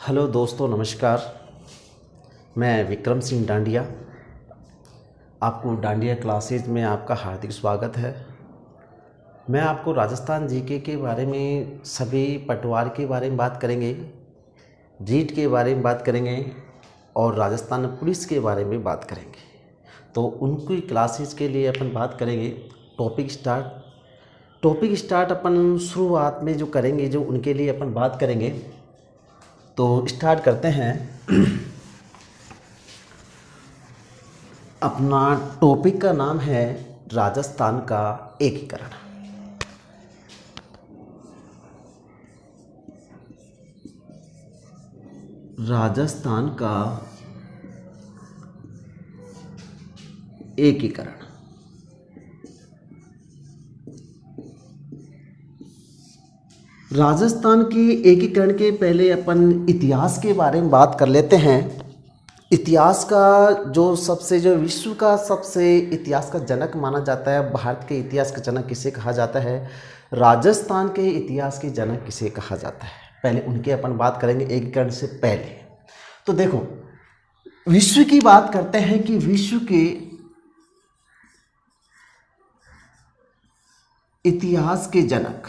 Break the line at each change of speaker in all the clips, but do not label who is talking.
Hello दोस्तों, नमस्कार। मैं विक्रम सिंह डांडिया। आपको डांडिया क्लासेज में आपका हार्दिक स्वागत है। मैं आपको राजस्थान जीके के बारे में, सभी पटवार के बारे में बात करेंगे, रीट के बारे में बात करेंगे और राजस्थान पुलिस के बारे में बात करेंगे। तो उनकी क्लासेज के लिए अपन बात करेंगे। टॉपिक स्टार्ट अपन शुरुआत में जो करेंगे, जो उनके लिए अपन बात करेंगे। तो स्टार्ट करते हैं। अपना टॉपिक का नाम है राजस्थान का एकीकरण। राजस्थान का एकीकरण। राजस्थान के एकीकरण के पहले अपन इतिहास के बारे में बात कर लेते हैं। इतिहास का जो विश्व का सबसे इतिहास का जनक माना जाता है, भारत के इतिहास का जनक किसे कहा जाता है, राजस्थान के इतिहास के जनक किसे कहा जाता है, पहले उनके अपन बात करेंगे एकीकरण से पहले। तो देखो, विश्व की बात करते हैं कि विश्व के इतिहास के जनक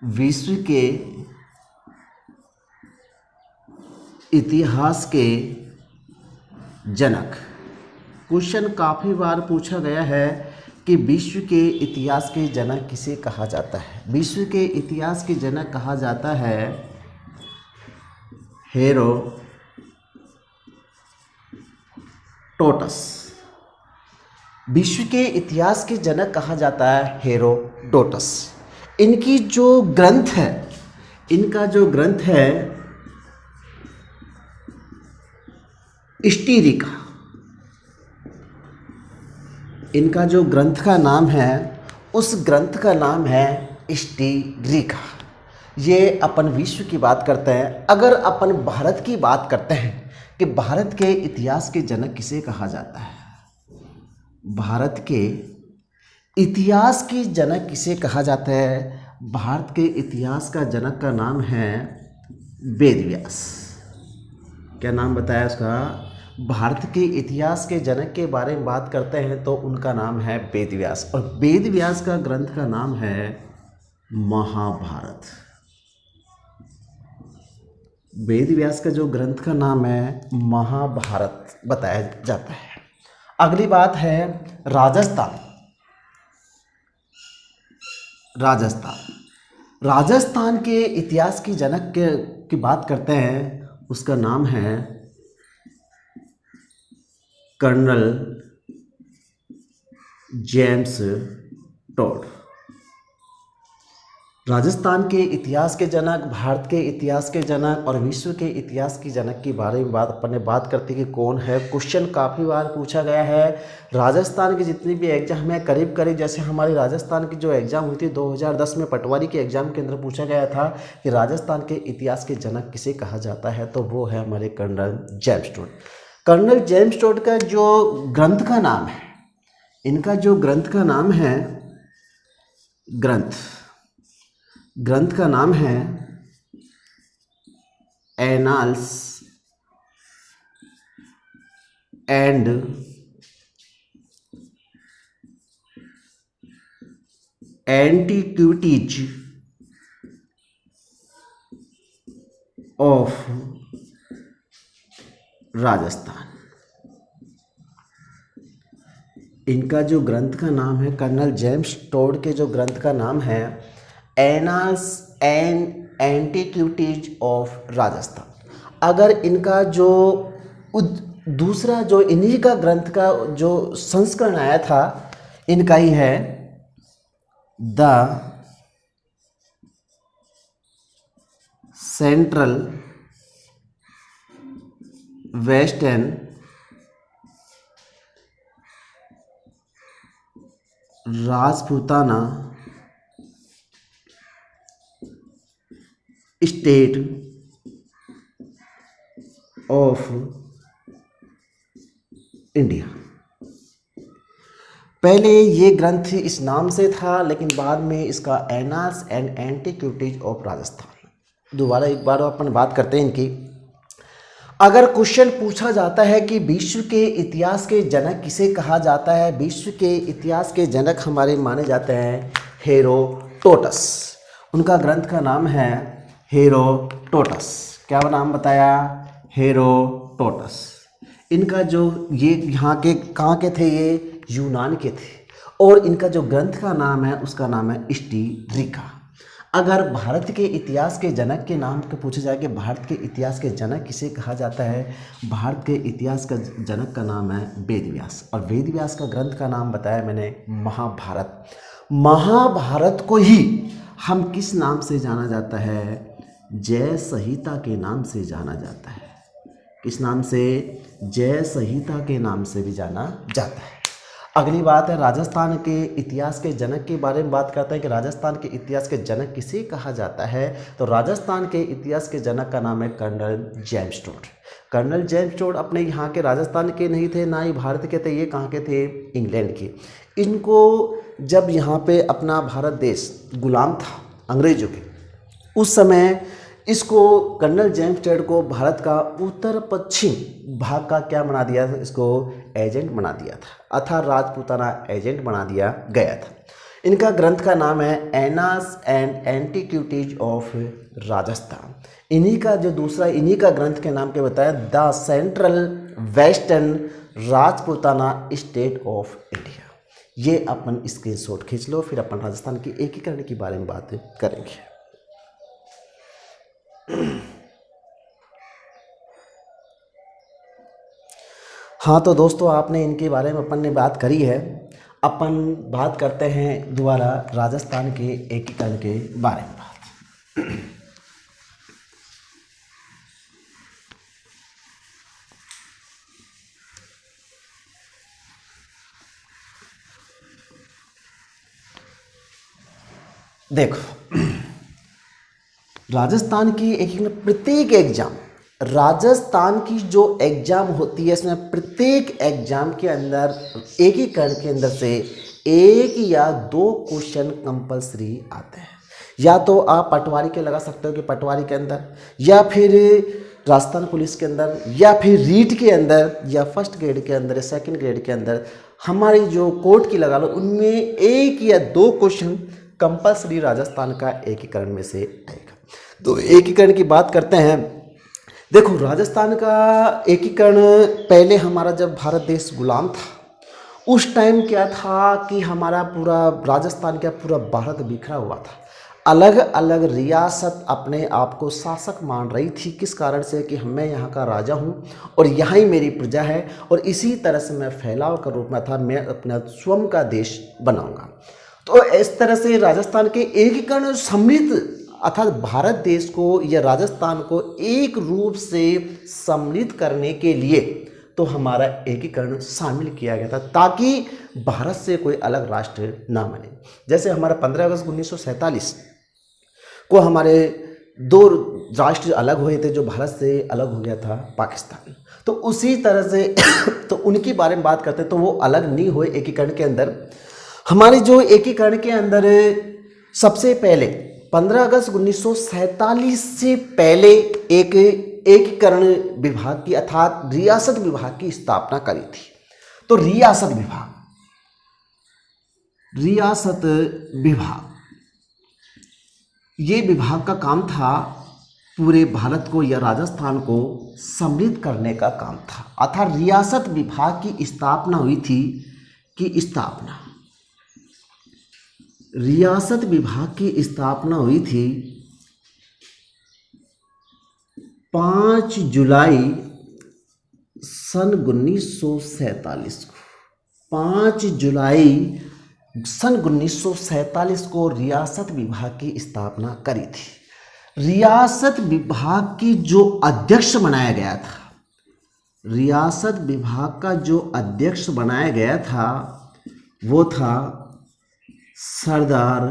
विश्व के इतिहास के जनक। क्वेश्चन काफ़ी बार पूछा गया है कि विश्व के इतिहास के जनक किसे कहा जाता है। विश्व के इतिहास के जनक कहा जाता है हेरोडोटस। विश्व के इतिहास के जनक कहा जाता है हेरोडोटस। इनका जो ग्रंथ है हिस्टोरिका। इनका जो ग्रंथ का नाम है, उस ग्रंथ का नाम है हिस्टोरिका। ये अपन विश्व की बात करते हैं। अगर अपन भारत की बात करते हैं कि भारत के इतिहास के जनक किसे कहा जाता है, भारत के इतिहास के जनक किसे कहा जाता है, भारत के इतिहास का जनक का नाम है वेदव्यास। क्या नाम बताया उसका? भारत के इतिहास के जनक के बारे में बात करते हैं तो उनका नाम है वेदव्यास, और वेदव्यास का ग्रंथ का नाम है महाभारत। वेदव्यास का जो ग्रंथ का नाम है महाभारत बताया जाता है। अगली बात है राजस्थान। राजस्थान के इतिहास की जनक की बात करते हैं, उसका नाम है कर्नल जेम्स टोड। राजस्थान के इतिहास के जनक, भारत के इतिहास के जनक और विश्व के इतिहास के जनक के बारे में अपन ने बात करते कि कौन है। क्वेश्चन काफ़ी बार पूछा गया है। राजस्थान की जितनी भी एग्जाम है, करीब करीब जैसे हमारी राजस्थान की जो एग्ज़ाम हुई थी 2010 में, पटवारी के एग्ज़ाम के अंदर पूछा गया था कि राजस्थान के इतिहास के जनक किसे कहा जाता है, तो वो है हमारे colonel James Tod. Colonel James Tod का जो ग्रंथ का नाम है, इनका जो ग्रंथ का नाम है, ग्रंथ का नाम है annals and antiquities of Rajasthan. इनका जो ग्रंथ का नाम है, कर्नल जेम्स टोड के जो ग्रंथ का नाम है annals and antiquities of Rajasthan. अगर इनका जो दूसरा जो इन्हीं का ग्रंथ का जो संस्करण आया था, इनका ही है the central western Rajputana state of India. पहले ये ग्रंथ इस नाम से था, लेकिन बाद में इसका एनास एंड एंटीक्विटीज ऑफ राजस्थान। दोबारा एक बार अपन बात करते हैं इनकी। अगर क्वेश्चन पूछा जाता है कि विश्व के इतिहास के जनक किसे कहा जाता है, विश्व के इतिहास के जनक हमारे माने जाते हैं हेरोडोटस। उनका ग्रंथ का नाम है हेरोडोटस। क्या नाम बताया? हेरोडोटस। इनका जो ये यहाँ के कहाँ के थे? ये यूनान के थे। और इनका जो ग्रंथ का नाम है उसका नाम है हिस्टोरिका। अगर भारत के इतिहास के जनक के नाम को पूछा जाए कि भारत के इतिहास के जनक किसे कहा जाता है, भारत के इतिहास का जनक का नाम है वेद व्यास। और वेद व्यास का ग्रंथ का नाम बताया मैंने महाभारत। महाभारत को ही हम किस नाम से जाना जाता है? जय संहिता के नाम से जाना जाता है। किस नाम से? जय संहिता के नाम से भी जाना जाता है। अगली बात है राजस्थान के इतिहास के जनक के बारे में बात करते हैं कि राजस्थान के इतिहास के जनक किसे कहा जाता है। तो राजस्थान के इतिहास के जनक का नाम है colonel James Tod. Colonel James Tod अपने यहाँ के राजस्थान के नहीं थे, ना ही भारत के थे। ये कहाँ के थे? इंग्लैंड के। इनको जब यहाँ पे अपना भारत देश गुलाम था अंग्रेजों के, उस समय इसको कर्नल जेम्स टोड को भारत का उत्तर पश्चिम भाग का क्या बना दिया था? इसको एजेंट बना दिया था, अर्थात राजपूताना एजेंट बना दिया गया था। इनका ग्रंथ का नाम है एनास एंड एंटीक्विटीज ऑफ राजस्थान। इन्हीं का जो दूसरा इन्हीं का ग्रंथ के नाम के बताया the central western Rajputana state of India. ये अपन स्क्रीनशॉट खींच लो, फिर अपन राजस्थान के एकीकरण के बारे में बात करेंगे। हाँ तो दोस्तों, आपने इनके बारे में अपन ने बात करी है। अपन बात करते हैं दोबारा राजस्थान के एकीकरण के बारे में बात। देखो, राजस्थान की प्रत्येक एग्जाम, राजस्थान की जो एग्ज़ाम होती है इसमें प्रत्येक एग्ज़ाम के अंदर एकीकरण के अंदर से एक या दो क्वेश्चन कंपलसरी आते हैं। या तो आप पटवारी के लगा सकते हो कि पटवारी के अंदर, या फिर राजस्थान पुलिस के अंदर, या फिर रीट के अंदर, या फर्स्ट ग्रेड के अंदर, या सेकंड ग्रेड के अंदर, हमारी जो कोर्ट की लगा लो, उनमें एक या दो क्वेश्चन कंपलसरी राजस्थान का एकीकरण में से आएगा। तो एकीकरण की बात करते हैं। देखो, राजस्थान का एकीकरण पहले हमारा जब भारत देश गुलाम था उस टाइम क्या था कि हमारा पूरा राजस्थान का पूरा भारत बिखरा हुआ था। अलग अलग रियासत अपने आप को शासक मान रही थी। किस कारण से? कि मैं यहाँ का राजा हूँ और यहाँ ही मेरी प्रजा है, और इसी तरह से मैं फैलाव का रूप में था, मैं अपना स्वयं का देश बनाऊंगा। तो इस तरह से राजस्थान के एकीकरण समृद्ध, अर्थात भारत देश को या राजस्थान को एक रूप से सम्मिलित करने के लिए तो हमारा एकीकरण शामिल किया गया था, ताकि भारत से कोई अलग राष्ट्र ना बने। जैसे हमारा 15 अगस्त 1947 को हमारे दो राष्ट्र अलग हुए थे, जो भारत से अलग हो गया था पाकिस्तान। तो उसी तरह से तो उनके बारे में बात करते हैं, तो वो अलग नहीं हुए एकीकरण के अंदर। हमारे जो एकीकरण के अंदर सबसे पहले 15 अगस्त 1947 से पहले एक एकीकरण विभाग की, अर्थात रियासत विभाग की स्थापना करी थी। तो रियासत विभाग ये विभाग का काम था पूरे भारत को या राजस्थान को सम्मिलित करने का काम था। अर्थात रियासत विभाग की स्थापना हुई थी। रियासत विभाग की स्थापना हुई थी 5 जुलाई सन 1947 को। 5 जुलाई सन 1947 को रियासत विभाग की स्थापना करी थी। रियासत विभाग की जो अध्यक्ष बनाया गया था, रियासत विभाग का जो अध्यक्ष बनाया गया था वो था सरदार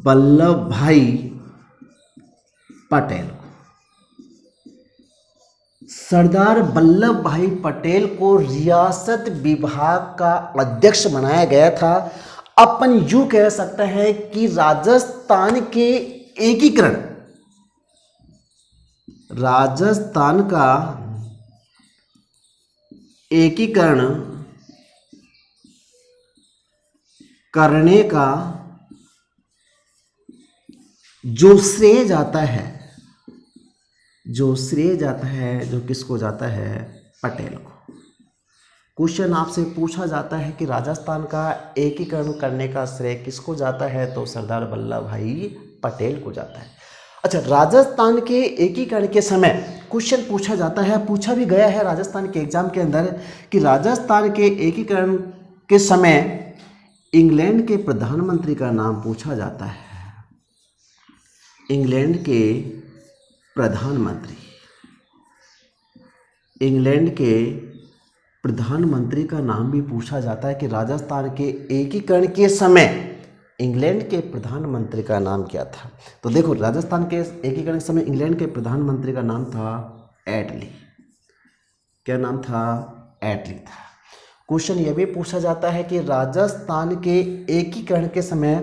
वल्लभ भाई पटेल। सरदार वल्लभ भाई पटेल को रियासत विभाग का अध्यक्ष बनाया गया था। अपन यूं कह सकते हैं कि राजस्थान के एकीकरण, राजस्थान का एकीकरण करने का जो श्रेय जाता है, जो किसको जाता है? पटेल को। क्वेश्चन आपसे पूछा जाता है कि राजस्थान का एकीकरण करने का श्रेय किसको जाता है? तो सरदार वल्लभ भाई पटेल को जाता है। अच्छा, राजस्थान के एकीकरण के समय क्वेश्चन पूछा जाता है, पूछा भी गया है राजस्थान के एग्जाम के अंदर कि राजस्थान के एकीकरण के समय इंग्लैंड के प्रधानमंत्री का नाम पूछा जाता है। इंग्लैंड के प्रधानमंत्री का नाम भी पूछा जाता है कि राजस्थान के एकीकरण के समय इंग्लैंड के प्रधानमंत्री का नाम क्या था? तो देखो, राजस्थान के एकीकरण के समय इंग्लैंड के प्रधानमंत्री का नाम था एटली। क्या नाम था? एटली था। क्वेश्चन यह भी पूछा जाता है कि राजस्थान के एकीकरण के समय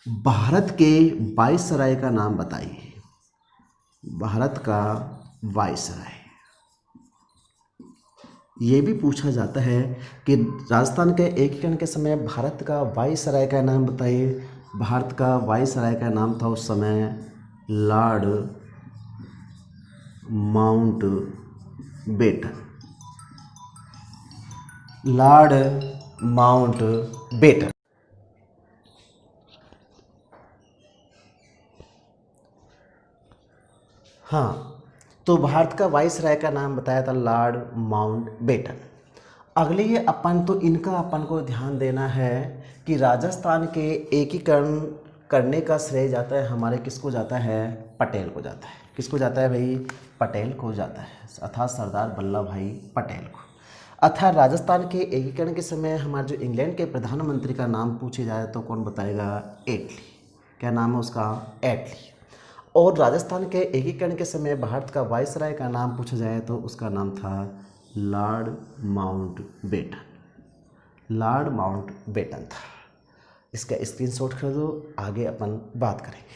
भारत के वायसराय का नाम बताइए। भारत का वायसराय। ये भी पूछा जाता है कि राजस्थान के एकीकरण के समय भारत का वायसराय का नाम बताइए। भारत का वायसराय का नाम था उस समय लॉर्ड माउंटबेटन। Lord Mountbatten. हाँ, तो भारत का वाइसराय का नाम बताया था लॉर्ड माउंटबेटन। अगले ये अपन को ध्यान देना है कि राजस्थान के एकीकरण करने का श्रेय जाता है हमारे किसको जाता है? पटेल को जाता है। किसको जाता है भाई? पटेल को जाता है, अर्थात सरदार वल्लभ भाई पटेल को। अर्थात राजस्थान के एकीकरण के समय हमारे जो इंग्लैंड के प्रधानमंत्री का नाम पूछे जाए तो कौन बताएगा? एटली। क्या नाम है उसका? एटली। और राजस्थान के एकीकरण के समय भारत का वायसराय का नाम पूछा जाए तो उसका नाम था लॉर्ड माउंटबेटन। लॉर्ड माउंटबेटन था। इसका स्क्रीनशॉट कर दो, आगे अपन बात करेंगे।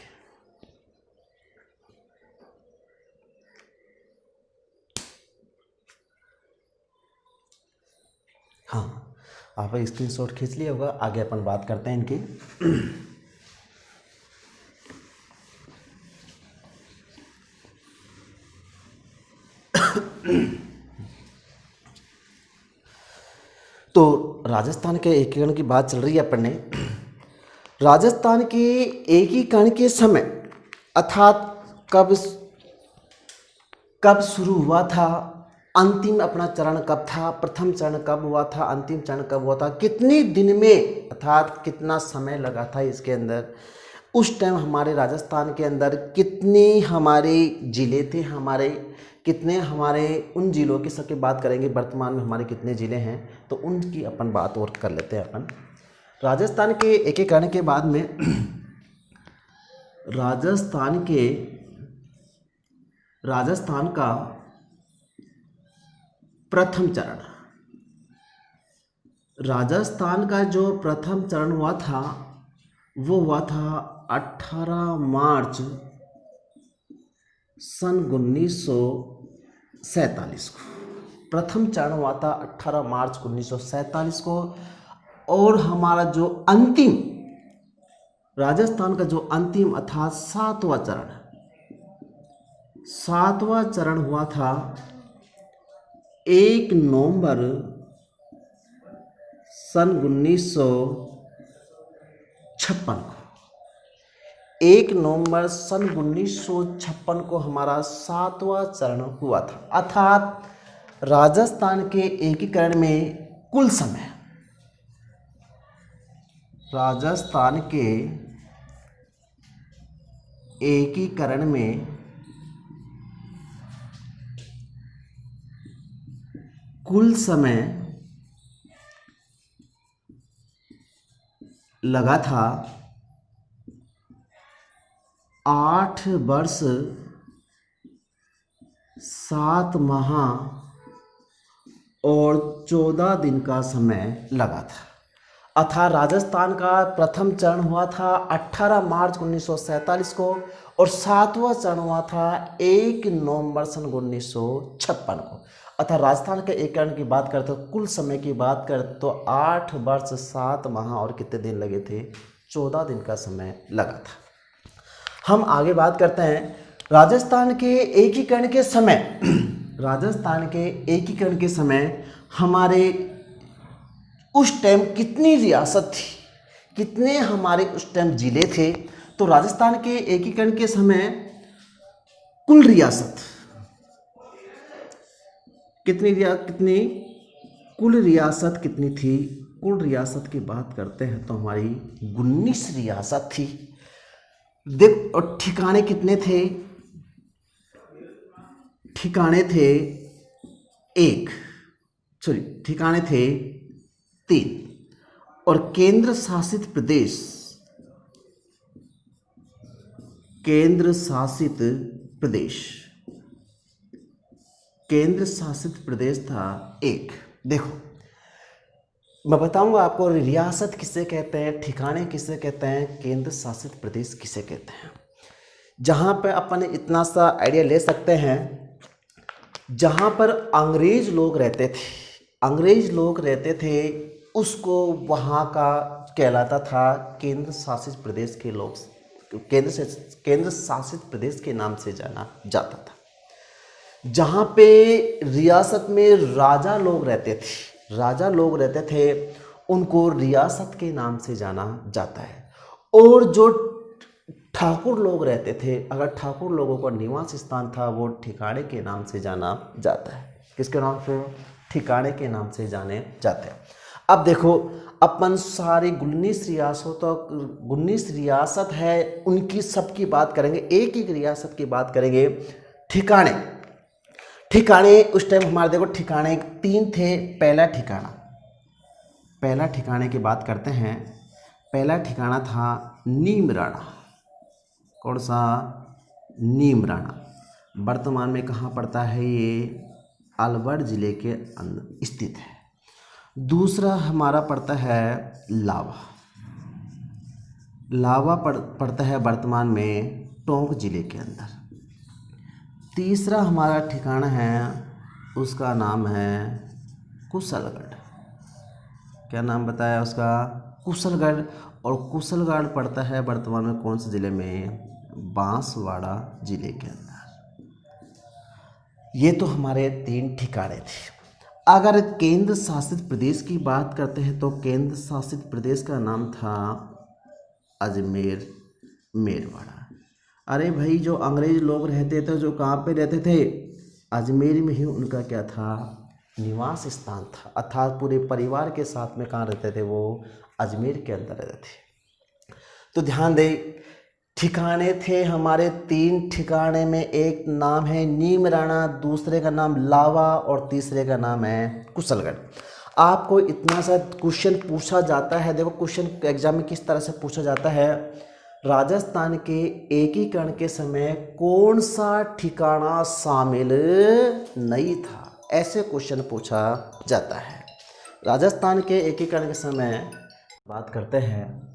हाँ, आप स्क्रीनशॉट खींच लिया होगा, आगे अपन बात करते हैं इनकी। तो राजस्थान के एकीकरण की बात चल रही है अपन ने। राजस्थान के एकीकरण के समय अर्थात कब शुरू हुआ था, अंतिम अपना चरण कब था, प्रथम चरण कब हुआ था, अंतिम चरण कब हुआ था, कितने दिन में अर्थात कितना समय लगा था इसके अंदर, उस टाइम हमारे राजस्थान के अंदर कितने हमारे ज़िले थे, कितने हमारे उन ज़िलों की सबकी बात करेंगे, वर्तमान में हमारे कितने ज़िले हैं तो उनकी अपन बात और कर लेते हैं अपन। राजस्थान के एकीकरण के बाद में राजस्थान का प्रथम चरण, राजस्थान का जो प्रथम चरण हुआ था वो हुआ था 18 मार्च सन 1947 को। प्रथम चरण हुआ था 18 मार्च 1947 को। और हमारा जो अंतिम, राजस्थान का जो अंतिम अर्थात सातवां चरण हुआ था 1 नवंबर सन 1956 को। 1 नवंबर सन 1956 को हमारा सातवां चरण हुआ था। अर्थात राजस्थान के एकीकरण में कुल समय, राजस्थान के एकीकरण में कुल समय लगा था 8 वर्ष 7 माह और 14 दिन का समय लगा था। अर्थात राजस्थान का प्रथम चरण हुआ था 18 मार्च 1947 को और 7वां चरण हुआ था 1 नवंबर सन 1956 को। अर्थात राजस्थान के एकीकरण की बात करते तो कुल समय की बात करते तो 8 वर्ष 7 माह और कितने दिन लगे थे, 14 दिन का समय लगा था। हम आगे बात करते हैं राजस्थान के एकीकरण के समय। राजस्थान के एकीकरण के समय हमारे उस टाइम कितनी रियासत थी, कितने हमारे उस टाइम जिले थे। तो राजस्थान के एकीकरण के समय कुल रियासत कितनी कुल रियासत कितनी थी। कुल रियासत की बात करते हैं तो हमारी 19 रियासत थी। देख, और ठिकाने कितने थे, ठिकाने थे 3 और केंद्र शासित प्रदेश था 1। देखो मैं बताऊंगा आपको रियासत किसे कहते हैं, ठिकाने किसे कहते हैं, केंद्र शासित प्रदेश किसे कहते हैं। जहां पर अपन इतना सा आइडिया ले सकते हैं, जहां पर अंग्रेज लोग रहते थे उसको वहां का कहलाता था केंद्र शासित प्रदेश के लोग, केंद्र शासित प्रदेश के नाम से जाना जाता था। जहाँ पे रियासत में राजा लोग रहते थे उनको रियासत के नाम से जाना जाता है। और जो ठाकुर लोग रहते थे, अगर ठाकुर लोगों का निवास स्थान था वो ठिकाने के नाम से जाना जाता है। किसके नाम से? ठिकाने के नाम से जाने जाते हैं। अब देखो अपन सारी 19 रियासत है उनकी सबकी बात करेंगे, एक एक रियासत की बात करेंगे। ठिकाने उस टाइम हमारे देखो ठिकाने 3 थे। पहला ठिकाने की बात करते हैं। पहला ठिकाना था नीमराणा। कौन सा? नीमराणा। वर्तमान में कहाँ पड़ता है ये? अलवर जिले के अंदर स्थित है। दूसरा हमारा पड़ता है लावा पड़ता है वर्तमान में टोंक जिले के अंदर। तीसरा हमारा ठिकाना है, उसका नाम है कुशलगढ़। क्या नाम बताया उसका? कुशलगढ़। और कुशलगढ़ पड़ता है वर्तमान में कौन से जिले में? बांसवाड़ा जिले के अंदर। ये तो हमारे 3 ठिकाने थे। अगर केंद्र शासित प्रदेश की बात करते हैं तो केंद्र शासित प्रदेश का नाम था अजमेर मेरवाड़ा। अरे भाई, जो अंग्रेज लोग रहते थे जो कहाँ पे रहते थे? अजमेर में ही उनका क्या था? निवास स्थान था। अर्थात पूरे परिवार के साथ में कहाँ रहते थे? वो अजमेर के अंदर रहते थे। तो ध्यान दें, ठिकाने थे हमारे 3 ठिकाने में एक नाम है नीमराणा, दूसरे का नाम लावा और तीसरे का नाम है कुशलगढ़। आपको इतना सा क्वेश्चन पूछा जाता है। देखो क्वेश्चन एग्जाम में किस तरह से पूछा जाता है, राजस्थान के एकीकरण के समय कौन सा ठिकाना शामिल नहीं था, ऐसे क्वेश्चन पूछा जाता है। राजस्थान के एकीकरण के समय बात करते हैं।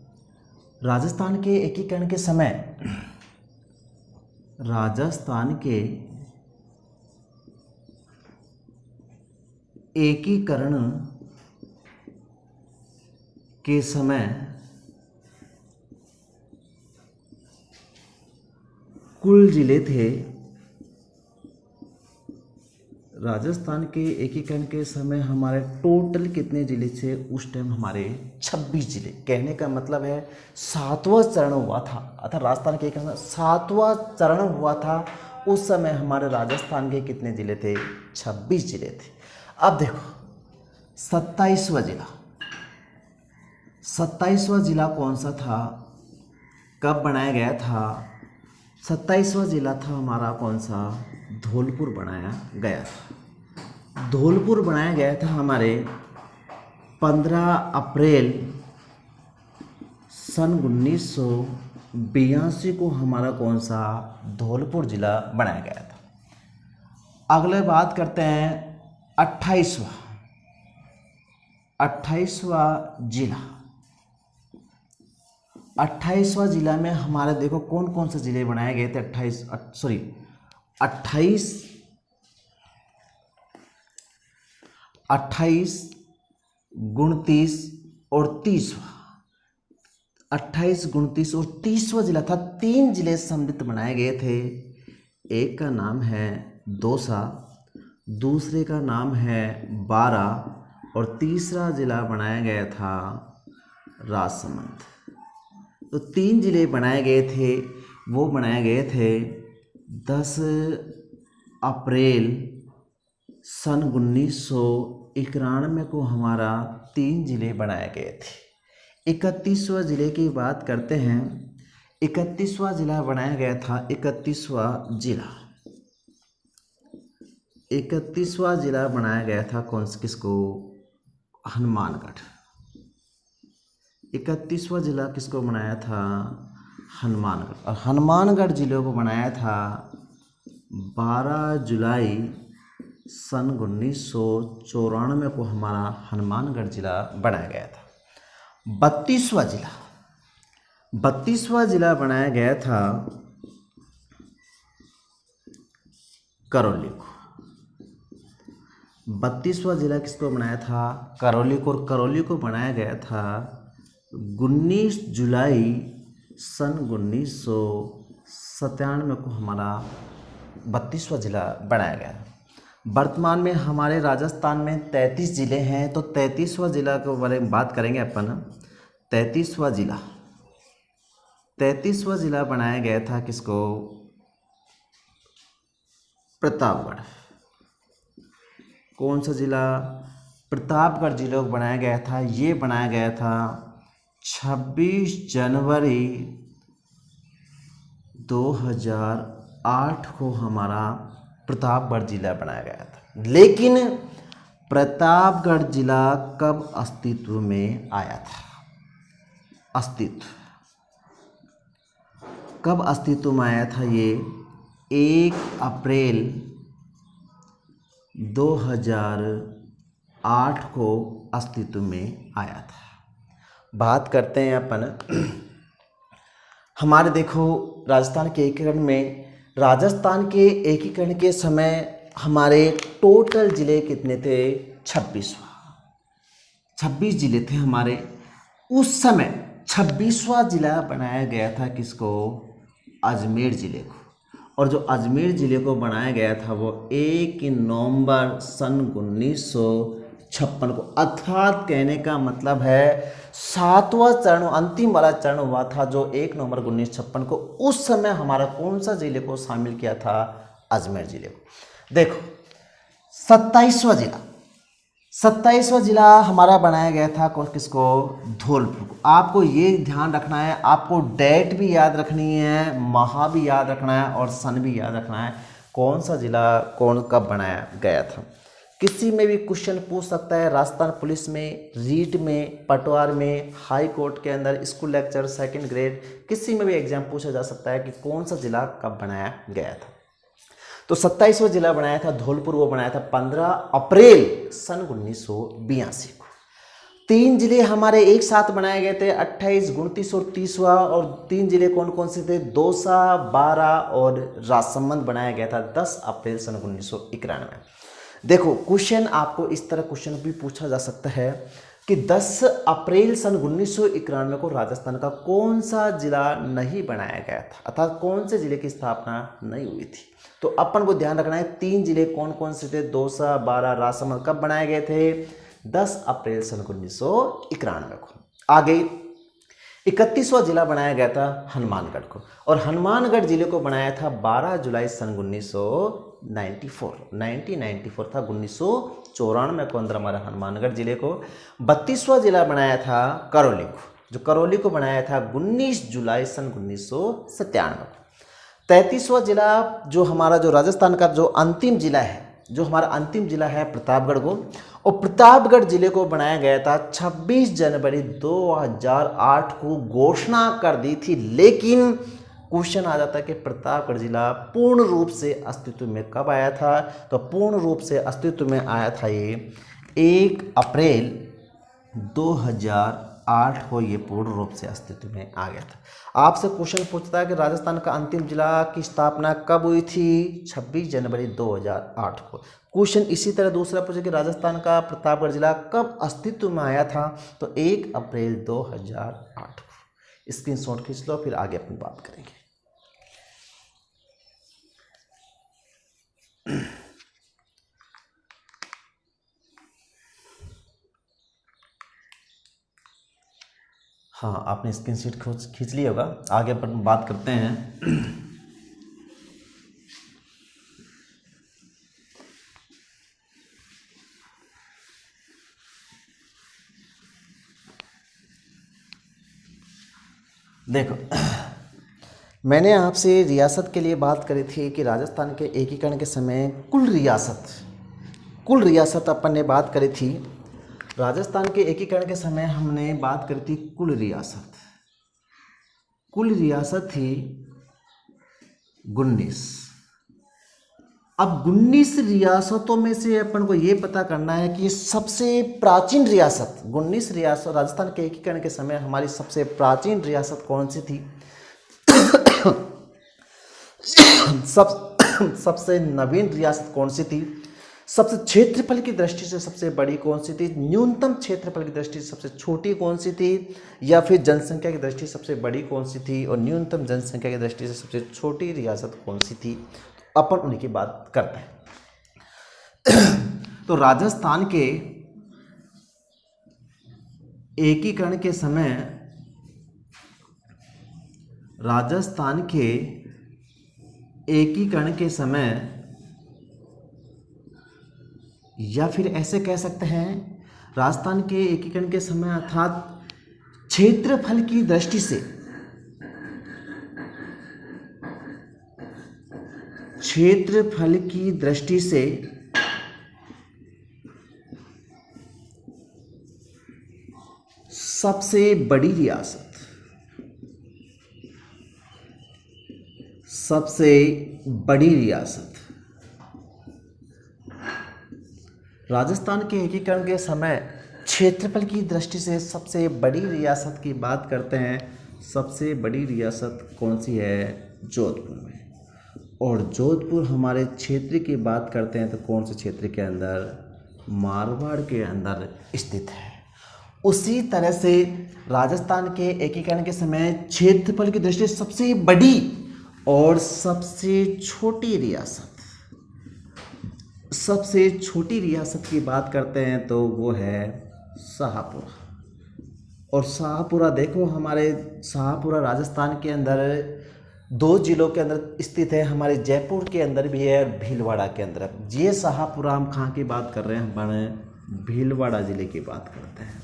राजस्थान के एकीकरण के समय राजस्थान के एकीकरण के समय कुल जिले थे। राजस्थान के एकीकरण के समय हमारे टोटल कितने जिले थे उस टाइम? हमारे 26 जिले। कहने का मतलब है 7वां चरण हुआ था। अर्थात राजस्थान के एकीकरण 7वां चरण हुआ था। उस समय हमारे राजस्थान के कितने जिले थे? 26 जिले थे। अब देखो 27वां जिला कौन सा था, कब बनाया गया था? 27वां जिला था हमारा कौन सा? धौलपुर बनाया गया था। धौलपुर बनाया गया था हमारे 15 अप्रैल सन 1982 को। हमारा कौन सा? धौलपुर जिला बनाया गया था। अगले बात करते हैं 28वां जिला। 28वां जिला में हमारे देखो कौन कौन से जिले बनाए गए थे। 28 29 और 30वां। 28 29 और 30वां जिला था। 3 जिले सम्मिलित बनाए गए थे। एक का नाम है दौसा, दूसरे का नाम है बारा और तीसरा जिला बनाया गया था राजसमंद। तो 3 जिले बनाए गए थे, वो बनाए गए थे 10 अप्रैल सन 1991 को हमारा 3 जिले बनाए गए थे। 31वां जिले की बात करते हैं। 31वां जिला बनाया गया था 31वां जिला बनाया गया था किसको? हनुमानगढ़। 31वां जिला किसको बनाया था? हनुमानगढ़। और हनुमानगढ़ जिले को बनाया था 12 जुलाई सन 1994 को हमारा हनुमानगढ़ जिला बनाया गया था। 32वां जिला बनाया गया था करौली को। 32वां जिला किसको बनाया था? करौली को। और करौली को बनाया गया था 19 जुलाई सन 1997 को हमारा 32वां जिला बनाया गया। वर्तमान में हमारे राजस्थान में 33 जिले हैं। तो 33वां जिला के बारे में बात करेंगे अपन। 33वां जिला बनाया गया था किसको? प्रतापगढ़। कौन सा जिला? प्रतापगढ़ जिले को बनाया गया था। ये बनाया गया था 26 जनवरी 2008 को हमारा प्रतापगढ़ जिला बनाया गया था। लेकिन प्रतापगढ़ जिला कब अस्तित्व में आया था? कब अस्तित्व में आया था? ये 1 अप्रैल 2008 को अस्तित्व में आया था। बात करते हैं अपन हमारे देखो राजस्थान के एकीकरण में। राजस्थान के एकीकरण के समय हमारे टोटल जिले कितने थे? 26 जिले थे हमारे। उस समय 26वां जिला बनाया गया था किसको? अजमेर जिले को। और जो अजमेर जिले को बनाया गया था वो 1 नवंबर सन 1956 को। अर्थात कहने का मतलब है 7वां चरण, अंतिम वाला चरण हुआ था जो 1 नवंबर 1956 को। उस समय हमारा कौन सा जिले को शामिल किया था? अजमेर जिले को। देखो 27वां जिला हमारा बनाया गया था किसको? धौलपुर को। आपको ये ध्यान रखना है, आपको डेट भी याद रखनी है, माह भी याद रखना है और सन भी याद रखना है। कौन सा जिला कब बनाया गया था? किसी में भी क्वेश्चन पूछ सकता है। राजस्थान पुलिस में, रीट में, पटवार में, हाई कोर्ट के अंदर, स्कूल लेक्चर, 2nd ग्रेड, किसी में भी एग्जाम पूछा जा सकता है कि कौन सा जिला कब बनाया गया था। तो 27वां जिला बनाया था धौलपुर। वो बनाया था 15 अप्रैल सन 1982 को। 3 जिले हमारे एक साथ बनाए गए थे 28, 29 और 30वां। और 3 जिले कौन कौन से थे? दौसा, बारा और राजसमंद बनाया गया था 10 अप्रैल सन 1991। देखो क्वेश्चन आपको इस तरह क्वेश्चन भी पूछा जा सकता है कि 10 अप्रैल सन 1991 को राजस्थान का कौन सा जिला नहीं बनाया गया था, अर्थात कौन से जिले की स्थापना नहीं हुई थी। तो अपन को ध्यान रखना है 3 जिले कौन कौन से थे? दौसा, बारा, राजसमंद कब बनाए गए थे? 10 अप्रैल सन 1991 को। आगे 31वां जिला बनाया गया था हनुमानगढ़ को। और हनुमानगढ़ जिले को बनाया था 12 जुलाई सन 1994 था। 1994 को अंदर हमारा हनुमानगढ़ जिले को। 32वां जिला बनाया था करौली को, जो करौली को बनाया था 19 जुलाई सन 1997 को। 33वां जिला जो हमारा जो राजस्थान का जो अंतिम जिला है, जो हमारा अंतिम जिला है प्रतापगढ़ को। और प्रतापगढ़ जिले को बनाया गया था 26 जनवरी 2008 को। घोषणा कर दी थी, लेकिन क्वेश्चन आ जाता है कि प्रतापगढ़ जिला पूर्ण रूप से अस्तित्व में कब आया था। तो पूर्ण रूप से अस्तित्व में आया था ये 1 अप्रैल 2008 को ये पूर्ण रूप से अस्तित्व में आ गया था। आपसे क्वेश्चन पूछता है कि राजस्थान का अंतिम जिला की स्थापना कब हुई थी? 26 जनवरी 2008 को। क्वेश्चन इसी तरह दूसरा पूछे कि राजस्थान का प्रतापगढ़ जिला कब अस्तित्व में आया था? तो 1 अप्रैल 2008 को। स्क्रीनशॉट खींच लो, फिर आगे अपन बात करेंगे। हाँ, आपने स्क्रीनशॉट खींच लिया होगा। आगे अपन बात करते हैं। देखो, मैंने आपसे रियासत के लिए बात करी थी कि राजस्थान के एकीकरण के समय कुल रियासत अपन ने बात करी थी। राजस्थान के एकीकरण के समय हमने बात करी थी कुल रियासत थी 19। अब 19 रियासतों में से अपन को ये पता करना है कि सबसे प्राचीन रियासत 19 रियासत राजस्थान के एकीकरण के समय हमारी सबसे प्राचीन रियासत कौन सी थी? सबसे नवीन रियासत कौन सी थी? सबसे क्षेत्रफल की दृष्टि से सबसे बड़ी कौन सी थी? न्यूनतम क्षेत्रफल की दृष्टि से सबसे छोटी कौन सी थी? या फिर जनसंख्या की दृष्टि से सबसे बड़ी कौन सी थी? और न्यूनतम जनसंख्या की दृष्टि से सबसे छोटी रियासत कौन सी थी? तो अपन उन्हीं की बात करते हैं। तो राजस्थान के एकीकरण के समय या फिर ऐसे कह सकते हैं, राजस्थान के एकीकरण के समय अर्थात क्षेत्रफल की दृष्टि से सबसे बड़ी रियासत राजस्थान के एकीकरण के समय क्षेत्रफल की दृष्टि से सबसे बड़ी रियासत की बात करते हैं। सबसे बड़ी रियासत कौन सी है? जोधपुर में। और जोधपुर हमारे क्षेत्र की बात करते हैं तो कौन से क्षेत्र के अंदर? मारवाड़ के अंदर स्थित है। उसी तरह से राजस्थान के एकीकरण के समय क्षेत्रफल की दृष्टि से सबसे बड़ी और सबसे छोटी रियासत की बात करते हैं तो वो है शाहपुरा। और शाहपुरा देखो, हमारे शाहपुरा राजस्थान के अंदर 2 जिलों के अंदर स्थित है। हमारे जयपुर के अंदर भी है और भीलवाड़ा के अंदर। ये शाहपुरा हम कहाँ की बात कर रहे हैं? हम भीलवाड़ा ज़िले की बात करते हैं।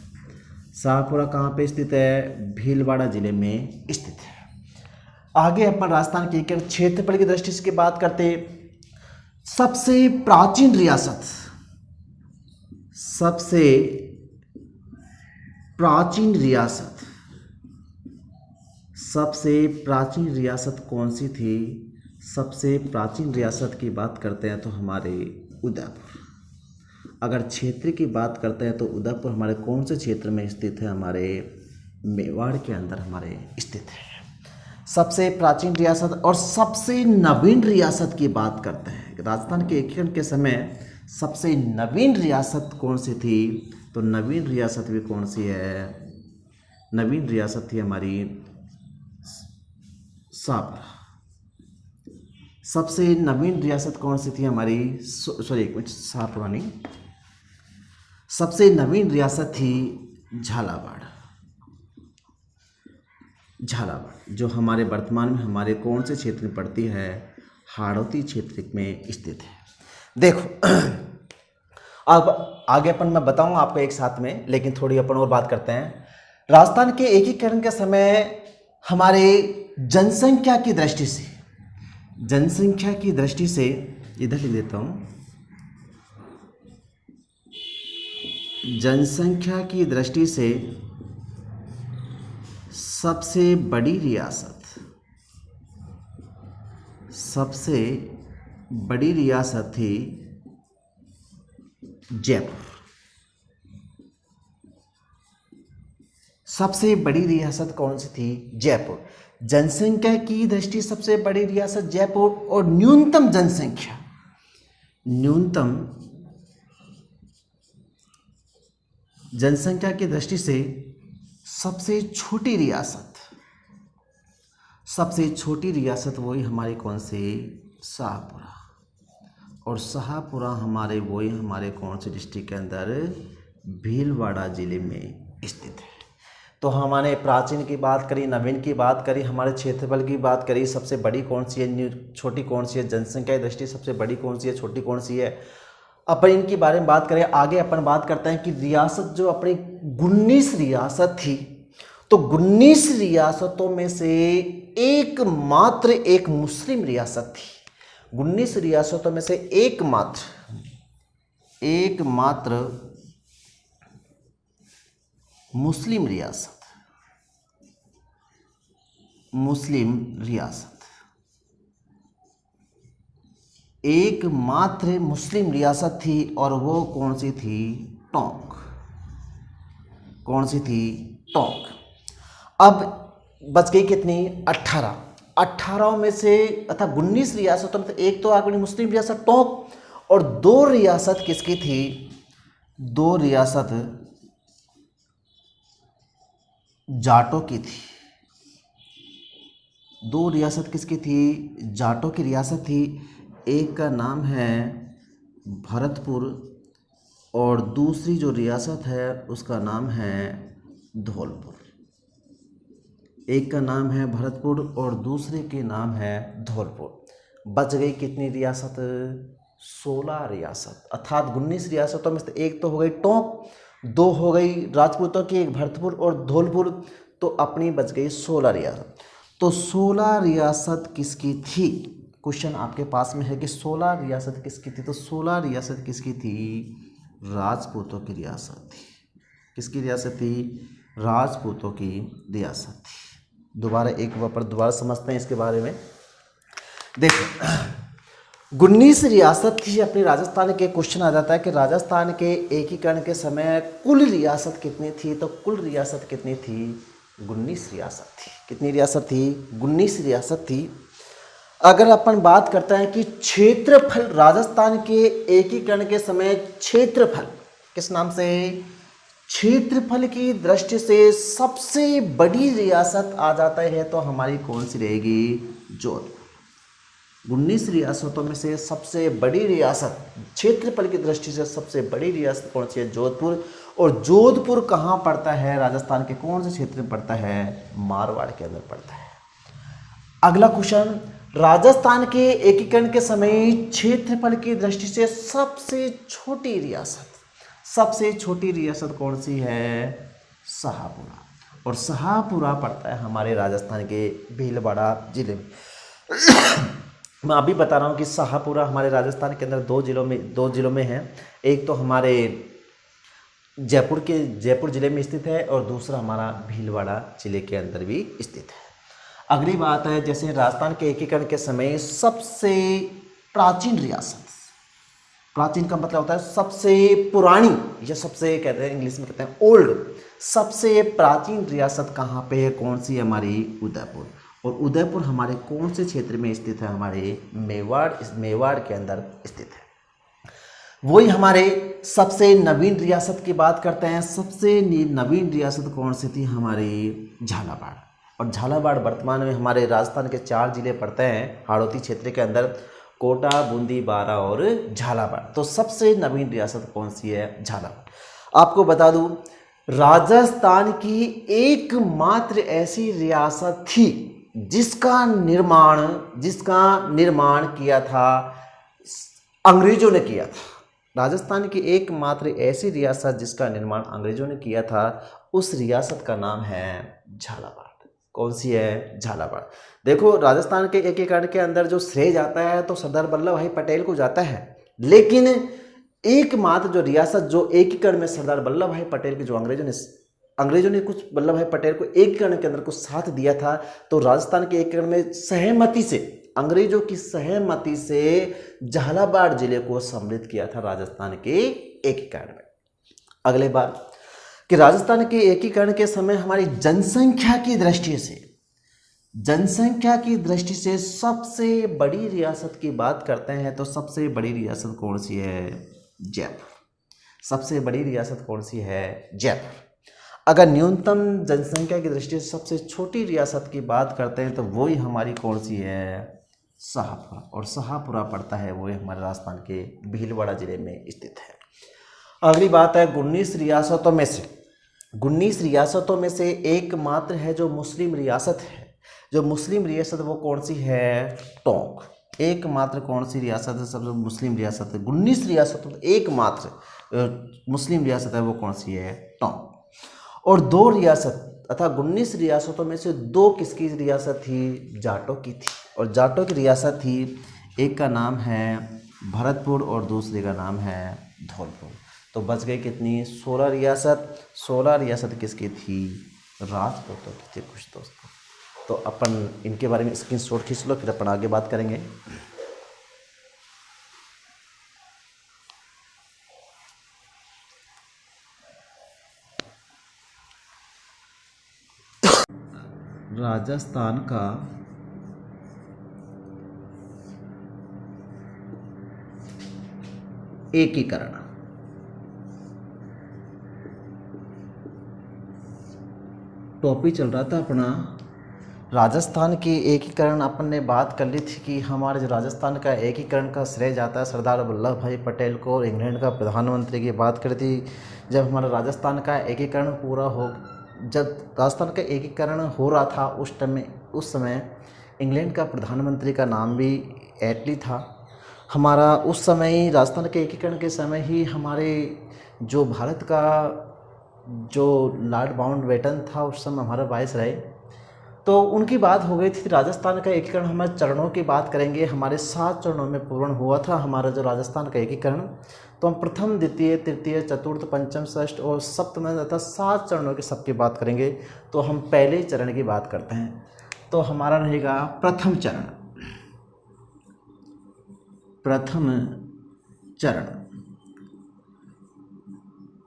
शाहपुरा कहाँ पे स्थित है? भीलवाड़ा ज़िले में स्थित है। आगे अपन राजस्थान के क्षेत्रफल की दृष्टि से बात करते, सबसे प्राचीन रियासत कौन सी थी? सबसे प्राचीन रियासत की बात करते हैं तो हमारे उदयपुर। अगर क्षेत्र की बात करते हैं तो उदयपुर हमारे कौन से क्षेत्र में स्थित है? हमारे मेवाड़ के अंदर हमारे स्थित है। सबसे प्राचीन रियासत और सबसे नवीन रियासत की बात करते हैं। राजस्थान के एकीकरण के समय सबसे नवीन रियासत कौन सी थी? तो नवीन रियासत भी कौन सी है? नवीन रियासत थी हमारी शाहपुरा। सबसे नवीन रियासत कौन सी थी हमारी? शाहपुरा नहीं, सबसे नवीन रियासत थी झालावाड़, जो हमारे वर्तमान में हमारे कौन से क्षेत्र में पड़ती है? हाड़ौती क्षेत्र में स्थित है। देखो, अब आगे अपन मैं बताऊंगा आपको एक साथ में, लेकिन थोड़ी अपन और बात करते हैं। राजस्थान के एकीकरण के समय हमारे जनसंख्या की दृष्टि से इधर लिख देता हूँ। जनसंख्या की दृष्टि से सबसे बड़ी रियासत सबसे बड़ी रियासत थी जयपुर। सबसे बड़ी रियासत कौन सी थी? जयपुर। जनसंख्या की दृष्टि सबसे बड़ी रियासत जयपुर, और न्यूनतम जनसंख्या की दृष्टि से सबसे छोटी रियासत वही हमारी कौन सी? शाहपुरा। और शाहपुरा हमारे कौन से डिस्ट्रिक्ट के अंदर? भीलवाड़ा जिले में स्थित है। तो हमने प्राचीन की बात करी, नवीन की बात करी, हमारे क्षेत्रफल की बात करी, सबसे बड़ी कौन सी है, छोटी कौन सी है, जनसंख्या की दृष्टि सबसे बड़ी कौन सी है, छोटी कौन सी है, अपन इनके बारे में बात करें। आगे अपन बात करते हैं कि रियासत जो अपनी 19 रियासत थी, तो 19 रियासतों में से एकमात्र एक मुस्लिम रियासत थी। 19 रियासतों में से एकमात्र मुस्लिम रियासत, एकमात्र मुस्लिम रियासत थी, और वो कौन सी थी? टोंक। कौन सी थी? टोंक। अब बच गई कितनी? 18 में से, अर्थात 19 रियासतों में से एक तो आपकी मुस्लिम रियासत टोंक, और 2 रियासत किसकी थी? 2 रियासत जाटों की थी। 2 रियासत किसकी थी? जाटों की रियासत थी। एक का नाम है भरतपुर, और दूसरी जो रियासत है उसका नाम है धौलपुर। एक का नाम है भरतपुर और दूसरे के नाम है धौलपुर। बच गई कितनी रियासत? 16 रियासत। अर्थात 19 रियासतों में से एक तो हो गई टोंक, 2 हो गई राजपूतों की, एक भरतपुर और धौलपुर, तो अपनी बच गई 16 रियासत। तो 16 रियासत किसकी थी? क्वेश्चन आपके पास में है कि 16 रियासत किसकी थी? तो 16 रियासत किसकी थी? राजपूतों की रियासत थी। किसकी रियासत थी? राजपूतों की रियासत थी। दोबारा समझते हैं इसके बारे में। देखो 19 रियासत थी अपनी राजस्थान के। क्वेश्चन आ जाता है कि राजस्थान के एकीकरण के समय कुल रियासत कितनी थी? तो कुल रियासत कितनी थी? 19 रियासत थी। कितनी रियासत थी? 19 रियासत थी। अगर अपन बात करते हैं कि क्षेत्रफल, राजस्थान के एकीकरण के समय क्षेत्रफल किस नाम से? क्षेत्रफल की दृष्टि से सबसे बड़ी रियासत आ जाता है तो हमारी कौन सी रहेगी? जोधपुर। 19 रियासतों में से सबसे बड़ी रियासत, क्षेत्रफल की दृष्टि से सबसे बड़ी रियासत कौन सी है? जोधपुर। और जोधपुर कहाँ पड़ता है? राजस्थान के कौन से क्षेत्र में पड़ता है? मारवाड़ के अंदर पड़ता है। अगला क्वेश्चन, राजस्थान के एकीकरण के समय क्षेत्रफल की दृष्टि से सबसे छोटी रियासत कौन सी है? शाहपुरा। और शाहपुरा पड़ता है हमारे राजस्थान के भीलवाड़ा जिले में। मैं अभी बता रहा हूँ कि शाहपुरा हमारे राजस्थान के अंदर दो जिलों में है। एक तो हमारे जयपुर जिले में स्थित है, और दूसरा हमारा भीलवाड़ा जिले के अंदर भी स्थित है। अगली बात है, जैसे राजस्थान के एकीकरण के समय सबसे प्राचीन रियासत, प्राचीन का मतलब होता है सबसे पुरानी, या सबसे कहते हैं इंग्लिश में कहते हैं ओल्ड, सबसे प्राचीन रियासत कहाँ पे है? कौन सी? हमारी उदयपुर। और उदयपुर हमारे कौन से क्षेत्र में स्थित है? हमारे मेवाड़ के अंदर स्थित है। वही हमारे सबसे नवीन रियासत की बात करते हैं। सबसे नवीन रियासत कौन सी थी? हमारी झालावाड़। और झालावाड़ वर्तमान में हमारे राजस्थान के 4 जिले पड़ते हैं हाड़ौती क्षेत्र के अंदर, कोटा, बूंदी, बारा और झालावाड़। तो सबसे नवीन रियासत कौन सी है? झालावाड़। आपको बता दूं, राजस्थान की एकमात्र ऐसी रियासत थी जिसका निर्माण किया था अंग्रेजों ने किया था। राजस्थान की एकमात्र ऐसी रियासत जिसका निर्माण अंग्रेजों ने किया था, उस रियासत का नाम है झालावाड़। कौन सी है? झालावाड़। देखो राजस्थान के एकीकरण के अंदर जो श्रेय जाता है तो सरदार वल्लभ भाई पटेल को जाता है, लेकिन एकमात्र जो रियासत जो एकीकरण में सरदार वल्लभ भाई पटेल के, जो अंग्रेजों ने कुछ वल्लभ भाई पटेल को एकीकरण के अंदर कुछ साथ दिया था, तो राजस्थान के एकीकरण में सहमति से अंग्रेजों की सहमति से झालावाड़ जिले को सम्मिलित किया था राजस्थान के एकीकरण में। अगले बार कि राजस्थान के एकीकरण के समय हमारी जनसंख्या की दृष्टि से सबसे बड़ी रियासत की बात करते हैं तो सबसे बड़ी रियासत कौन सी है? जयपुर। सबसे बड़ी रियासत कौन सी है? जयपुर। अगर न्यूनतम जनसंख्या की दृष्टि से सबसे छोटी रियासत की बात करते हैं तो वही हमारी कौन सी है? शाहपुरा। और शाहपुरा पड़ता है वो हमारे राजस्थान के भीलवाड़ा जिले में स्थित है। अगली बात है 19 रियासतों में से एकमात्र है जो मुस्लिम रियासत है। जो मुस्लिम रियासत वो कौन सी है? टोंक। एकमात्र कौन सी रियासत है? सबसे मुस्लिम रियासत है 19 रियासतों में एकमात्र मुस्लिम रियासत है वो कौन सी है? टोंक। और 2 रियासत अर्थात 19 रियासतों में से 2 किसकी रियासत थी? जाटों की थी। और जाटों की रियासत थी, एक का नाम है भरतपुर और दूसरे का नाम है धौलपुर। तो बच गई कितनी? 16 रियासत। 16 रियासत किसकी थी? राजपूतों की थी कुछ दोस्तों। तो अपन इनके बारे में स्क्रीनशॉट खींच लो, फिर अपन आगे बात करेंगे। राजस्थान का एकीकरण। टॉपिक चल रहा था अपना राजस्थान के एकीकरण। अपन ने बात कर ली थी कि हमारे जो राजस्थान का एकीकरण का श्रेय जाता है सरदार वल्लभ भाई पटेल को और इंग्लैंड का प्रधानमंत्री की बात करी थी। जब हमारा राजस्थान का एकीकरण जब राजस्थान का एकीकरण हो रहा था उस समय इंग्लैंड का प्रधानमंत्री का नाम भी एटली था। हमारा उस समय ही राजस्थान के एकीकरण के समय ही हमारे जो भारत का जो लॉर्ड माउंटबेटन था उस समय हमारा वाइसराय, तो उनकी बात हो गई थी। राजस्थान का एकीकरण हमारे चरणों की बात करेंगे। हमारे 7 चरणों में पूर्ण हुआ था हमारा जो राजस्थान का एकीकरण। तो हम प्रथम, द्वितीय, तृतीय, चतुर्थ, पंचम, षष्ठ और सप्तम तथा 7 चरणों की सबकी बात करेंगे। तो हम पहले चरण की बात करते हैं। तो हमारा रहेगा प्रथम चरण।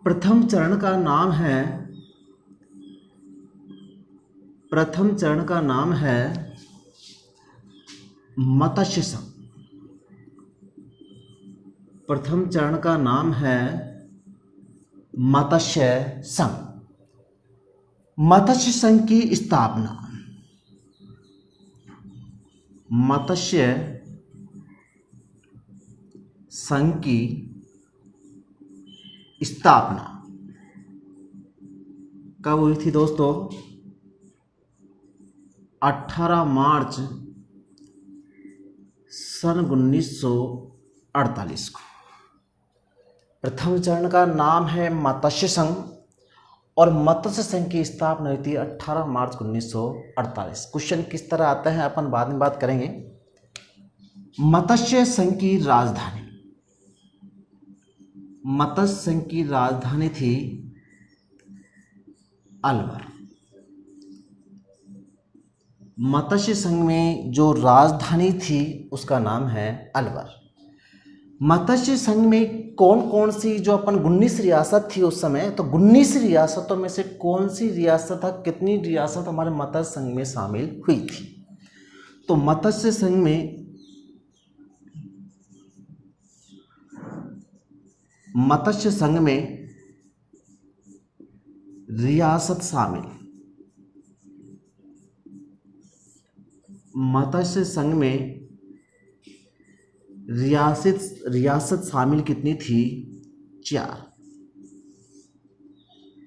प्रथम चरण का नाम है मत्स्य संघ। प्रथम चरण का नाम है मत्स्य संघ। मत्स्य संघ की स्थापना, मत्स्य संघ की स्थापना कब हुई थी दोस्तों? 18 मार्च सन 1948 को। प्रथम चरण का नाम है मत्स्य संघ और मत्स्य संघ की स्थापना हुई थी 18 मार्च 1948। क्वेश्चन किस तरह आता है अपन बाद में बात करेंगे। मत्स्य संघ की राजधानी थी अलवर। मत्स्य संघ में जो राजधानी थी उसका नाम है अलवर। मत्स्य संघ में कौन कौन सी जो अपन 19 रियासत थी उस समय, तो 19 रियासतों में से कौन सी रियासत था, कितनी रियासत हमारे मत्स्य संघ में शामिल हुई थी? तो मत्स्य संघ में रियासत शामिल, मत्स्य संघ में रियासत शामिल कितनी थी? 4।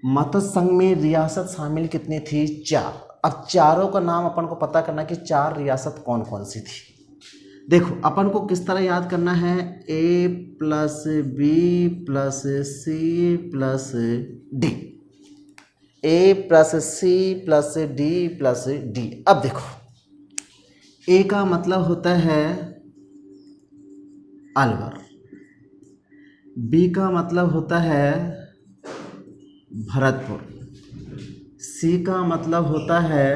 मत्स्य संघ में रियासत शामिल कितनी थी? 4। अब चारों का नाम अपन को पता करना कि 4 रियासत कौन कौन सी थी। देखो अपन को किस तरह याद करना है, A + B + C + D, A + C + D + D। अब देखो A का मतलब होता है अलवर, B का मतलब होता है भरतपुर, C का मतलब होता है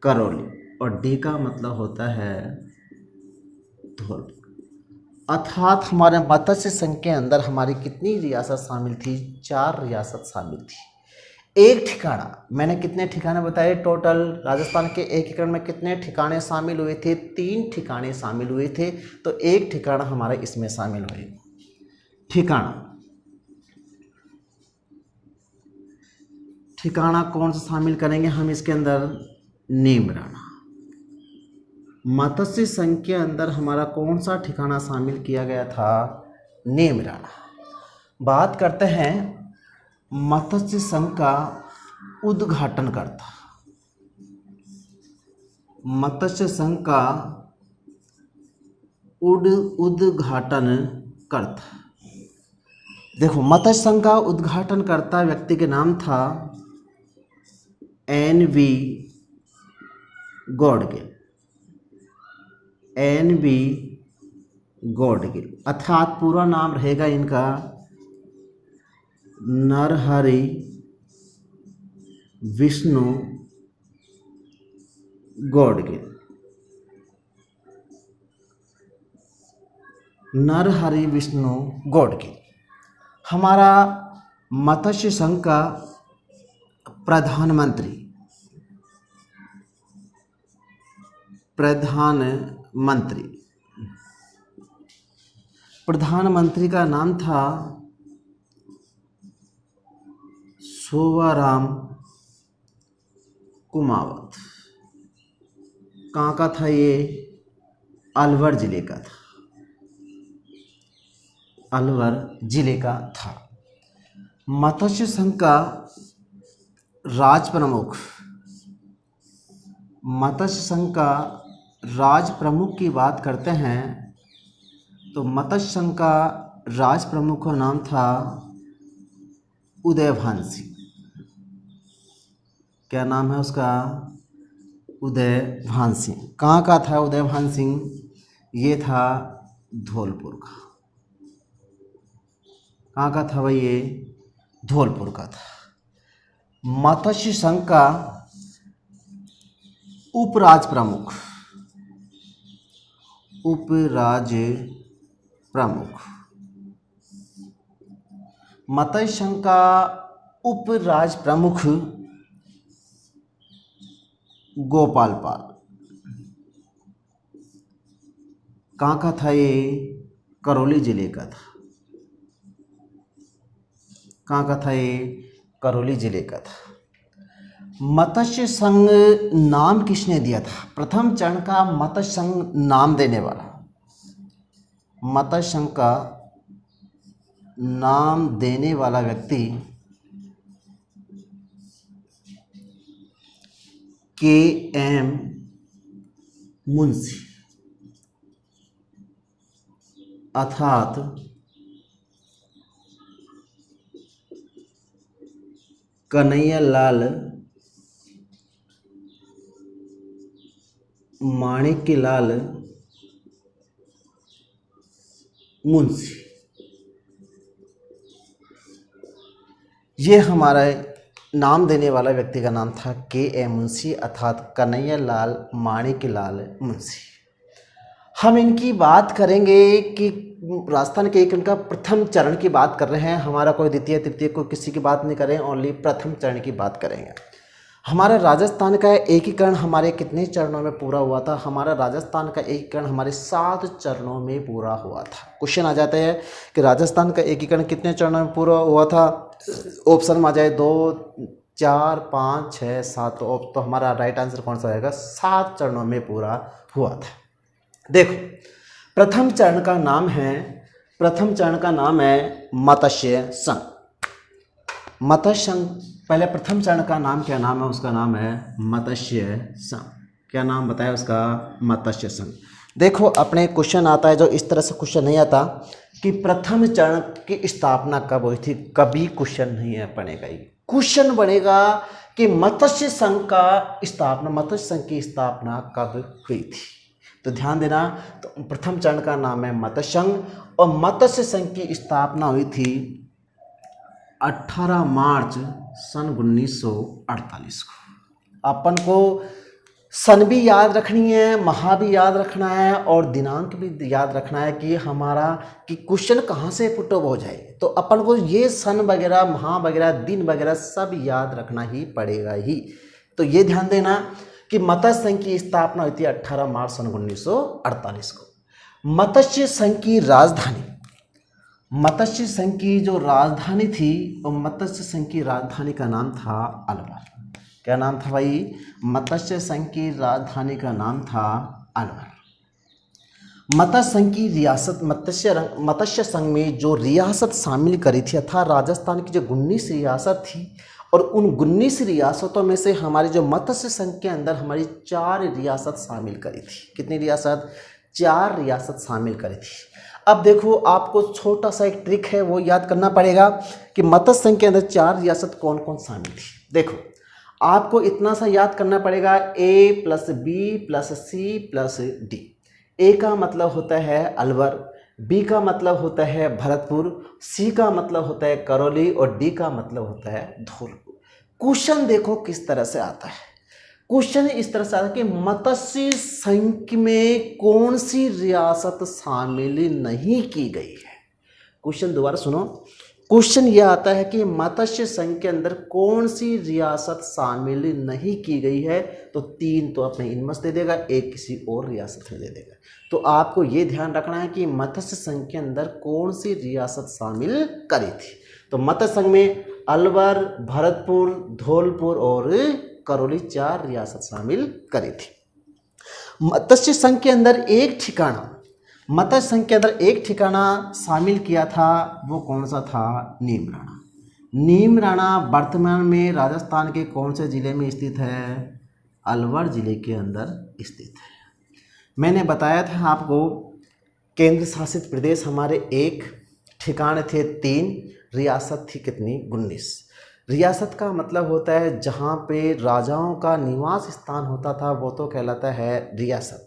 करौली और डी का मतलब होता है धौलपुर। अर्थात हमारे मत्स्य संघ के अंदर हमारी कितनी रियासत शामिल थी? 4 रियासत शामिल थी। एक ठिकाना, मैंने कितने ठिकाने बताए टोटल? राजस्थान के एकीकरण में कितने ठिकाने शामिल हुए थे? 3 ठिकाने शामिल हुए थे, तो एक ठिकाना हमारा इसमें शामिल हुए। ठिकाना कौन सा शामिल करेंगे हम इसके अंदर? नीमराना। मत्स्य संघ के अंदर हमारा कौन सा ठिकाना शामिल किया गया था? नीमराना। बात करते हैं मत्स्य संघ का उद्घाटनकर्ता। मत्स्य संघ का उद्घाटनकर्ता, देखो मत्स्य संघ का उद्घाटनकर्ता व्यक्ति के नाम था NV गॉडगिल। NV गॉडगिल, अर्थात पूरा नाम रहेगा इनका नरहरि विष्णु गॉडगिल। नरहरि विष्णु गॉडगिल हमारा मत्स्य संघ का प्रधानमंत्री का नाम था सोवाराम कुमावत। कहाँ का था ये? अलवर जिले का था। अलवर जिले का था। मत्स्य संघ का मत्स्य संघ का राज प्रमुख की बात करते हैं तो मत्स्य संघ का राज प्रमुख का नाम था उदयभान सिंह। क्या नाम है उसका? उदयभान सिंह। कहाँ का था उदयभान सिंह? ये था धौलपुर का। कहाँ का था भाई? ये धौलपुर का था। मत्स्य संघ का उपराज प्रमुख मत्स्य संघ का उपराज प्रमुख गोपाल पाल। कहाँ का था ये? करौली जिले का था। कहाँ का था ये? करौली जिले का था। मत्स्य संघ नाम किसने दिया था? प्रथम चरण का मत्स्य संघ नाम देने वाला, मत्स्य संघ का नाम देने वाला व्यक्ति KM मुंशी, अर्थात कन्हैयालाल माणिक्यलाल मुंशी। ये हमारा नाम देने वाला व्यक्ति का नाम था KM मुंशी, अर्थात कन्हैयालाल माणिक्यलाल मुंशी। हम इनकी बात करेंगे कि राजस्थान के एकीकरण का प्रथम चरण की बात कर रहे हैं। हमारा कोई द्वितीय तृतीय को किसी की बात नहीं करें, ओनली प्रथम चरण की बात करेंगे। हमारा राजस्थान का एकीकरण हमारे कितने चरणों में पूरा हुआ था? हमारा राजस्थान का एकीकरण हमारे 7 चरणों में पूरा हुआ था। क्वेश्चन आ जाता है कि राजस्थान का एकीकरण कितने चरणों में पूरा हुआ था? ऑप्शन में आ जाए 2, 4, 5, 6, 7, तो हमारा राइट आंसर कौन सा आएगा? 7 चरणों में पूरा हुआ था। देखो प्रथम चरण का नाम है मत्स्य संघ। मत्स्य संघ, पहले प्रथम चरण का नाम क्या नाम है? उसका नाम है मत्स्य संघ। क्या नाम बताया उसका? मत्स्य संघ। देखो अपने क्वेश्चन आता है जो इस तरह से क्वेश्चन नहीं आता कि प्रथम चरण की स्थापना कब हुई थी, कभी क्वेश्चन नहीं है बनेगा। ये क्वेश्चन बनेगा कि मत्स्य संघ की स्थापना कब हुई थी। तो ध्यान देना, तो प्रथम चरण का नाम है मत्स्य संघ और मत्स्य संघ की स्थापना हुई थी 18 मार्च सन 1948 को। अपन को सन भी याद रखनी है, माह भी याद रखना है और दिनांक भी याद रखना है कि हमारा कि क्वेश्चन कहाँ से पुट ऑफ हो जाए। तो अपन को ये सन वगैरह, माह वगैरह, दिन वगैरह सब याद रखना ही पड़ेगा ही। तो ये ध्यान देना कि मत्स्य संघ की स्थापना हुई थी 18 मार्च सन 1948 को। मत्स्य संघ की राजधानी, मत्स्य संघ की जो राजधानी थी, वो मत्स्य संघ की राजधानी का नाम था अलवर। क्या नाम था भाई? मत्स्य संघ की राजधानी का नाम था अलवर। मत्स्य संघ की रियासत, मत्स्य संघ में जो रियासत शामिल करी थी अर्थात राजस्थान की जो 19 रियासत थी, और उन 19 रियासतों में से हमारी जो मत्स्य संघ के अंदर हमारी 4 रियासत शामिल करी थी। कितनी रियासत? 4 रियासत शामिल करी थी। अब देखो, आपको छोटा सा एक ट्रिक है, वो याद करना पड़ेगा कि मत्स्य संघ के अंदर 4 रियासत कौन कौन शामिल थी। देखो, आपको इतना सा याद करना पड़ेगा, A + B + C + D। ए का मतलब होता है अलवर, बी का मतलब होता है भरतपुर, सी का मतलब होता है करौली और डी का मतलब होता है धौलपुर। क्वेश्चन देखो किस तरह से आता है। क्वेश्चन इस तरह से आता है कि मत्स्य संघ में कौन सी रियासत शामिल नहीं की गई है। क्वेश्चन दोबारा सुनो। क्वेश्चन यह आता है कि मत्स्य संघ के अंदर कौन सी रियासत शामिल नहीं की गई है। तो 3 तो अपने इनमस दे देगा, 1 किसी और रियासत में दे देगा। तो आपको ये ध्यान रखना है कि मत्स्य संघ के अंदर कौन सी रियासत शामिल करी थी। तो मत्स्य संघ में अलवर, भरतपुर, धौलपुर और करौली 4 रियासत शामिल करी थी। मत्स्य संघ के अंदर एक ठिकाना, मत्स्य संघ के अंदर एक ठिकाना शामिल किया था, वो कौन सा था? नीमराणा। नीमराणा वर्तमान में राजस्थान के कौन से ज़िले में स्थित है? अलवर ज़िले के अंदर स्थित है। मैंने बताया था आपको, केंद्र शासित प्रदेश हमारे 1, ठिकाने थे 3, रियासत थी कितनी? 19। रियासत का मतलब होता है जहाँ पे राजाओं का निवास स्थान होता था, वो तो कहलाता है रियासत।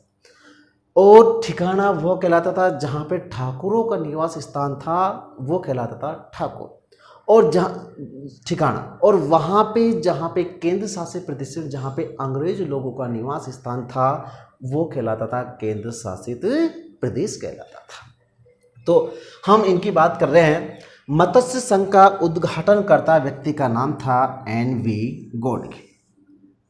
और ठिकाना वो कहलाता था जहाँ पे ठाकुरों का निवास स्थान था, वो कहलाता था ठाकुर। और जहाँ ठिकाना, और वहाँ पे जहाँ पे केंद्र शासित प्रदेश, जहाँ पे अंग्रेज लोगों का निवास स्थान था, वो कहलाता था केंद्र शासित प्रदेश कहलाता था। तो हम इनकी बात कर रहे हैं। मत्स्य संघ का उद्घाटनकर्ता व्यक्ति का नाम था NV गौडगी।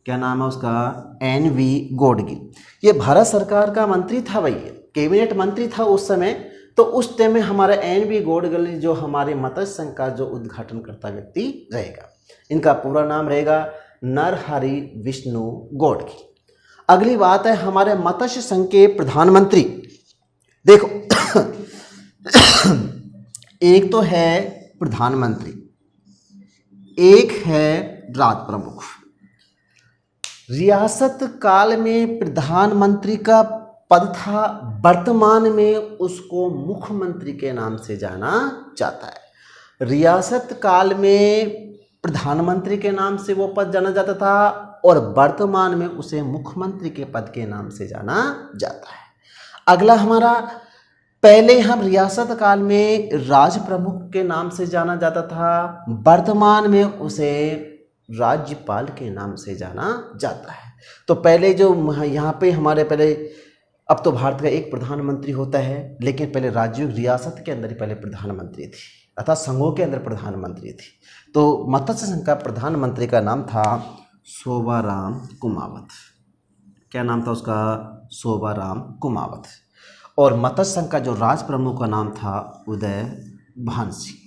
क्या नाम है उसका? NV गौडगी। ये भारत सरकार का मंत्री था भाई, कैबिनेट मंत्री था उस समय। तो उस टाइम में हमारा NV गौडगी जो हमारे मत्स्य संघ का जो उद्घाटनकर्ता व्यक्ति रहेगा, इनका पूरा नाम रहेगा नरहरि विष्णु गौडगी। अगली बात है हमारे मत्स्य संघ के प्रधानमंत्री। देखो एक तो है प्रधानमंत्री, एक है राज प्रमुख। रियासत काल में प्रधानमंत्री का पद था, वर्तमान में उसको मुख्यमंत्री के नाम से जाना जाता है। रियासत काल में प्रधानमंत्री के नाम से वो पद जाना जाता था और वर्तमान में उसे मुख्यमंत्री के पद के नाम से जाना जाता है। अगला हमारा, पहले हम रियासत काल में राज प्रमुख के नाम से जाना जाता था, वर्तमान में उसे राज्यपाल के नाम से जाना जाता है। तो पहले जो यहाँ पे हमारे पहले, अब तो भारत का एक प्रधानमंत्री होता है, लेकिन पहले राज्यों रियासत के अंदर ही पहले प्रधानमंत्री थी, अर्थात संघों के अंदर प्रधानमंत्री थी। तो मत्स्य संघ का प्रधानमंत्री का नाम था शोभाराम कुमावत। क्या नाम था उसका? शोभाराम कुमावत। और मत्स्य संघ का जो राज प्रमुख का नाम था उदय भान सिंह।